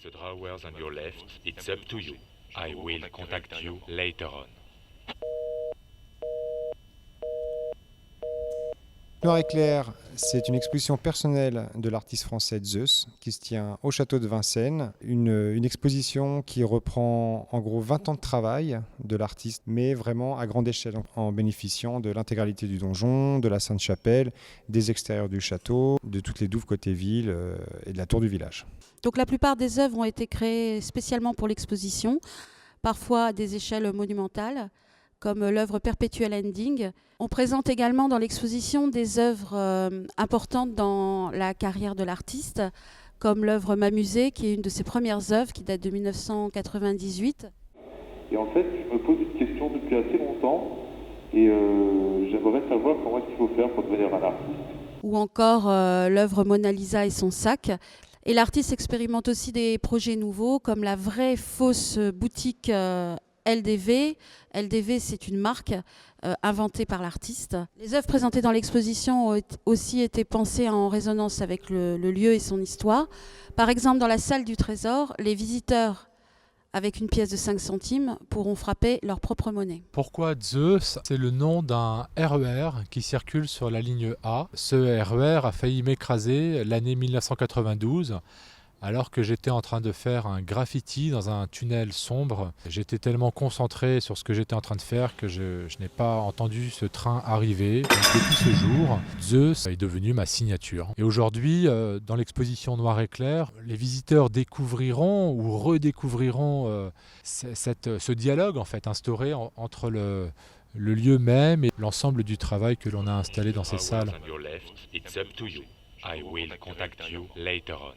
the drawers on your left, it's up to you. I will contact you later on. Noir et clair, c'est une exposition personnelle de l'artiste français Zeus qui se tient au château de Vincennes. Une exposition qui reprend en gros 20 ans de travail de l'artiste, mais vraiment à grande échelle, en bénéficiant de l'intégralité du donjon, de la Sainte-Chapelle, des extérieurs du château, de toutes les douves côté ville et de la tour du village. Donc la plupart des œuvres ont été créées spécialement pour l'exposition, parfois à des échelles monumentales, comme l'œuvre Perpetual Ending. On présente également dans l'exposition des œuvres importantes dans la carrière de l'artiste, comme l'œuvre M'amuser, qui est une de ses premières œuvres, qui date de 1998. Et en fait, je me pose une question depuis assez longtemps, et j'aimerais savoir comment est-ce qu'il faut faire pour devenir un artiste. Ou encore l'œuvre Mona Lisa et son sac. Et l'artiste expérimente aussi des projets nouveaux, comme la vraie fausse boutique LDV. LDV, c'est une marque inventée par l'artiste. Les œuvres présentées dans l'exposition ont aussi été pensées en résonance avec le lieu et son histoire. Par exemple, dans la salle du Trésor, les visiteurs avec une pièce de 5 centimes pourront frapper leur propre monnaie. Pourquoi Zeus? C'est le nom d'un RER qui circule sur la ligne A. Ce RER a failli m'écraser l'année 1992. Alors que j'étais en train de faire un graffiti dans un tunnel sombre. J'étais tellement concentré sur ce que j'étais en train de faire que je n'ai pas entendu ce train arriver. Donc, depuis ce jour, Zeus est devenu ma signature. Et aujourd'hui, dans l'exposition Noir et clair, les visiteurs découvriront ou redécouvriront ce dialogue en fait, instauré entre le lieu même et l'ensemble du travail que l'on a installé dans ces salles. On your left, it's up to you. I will contact you later on.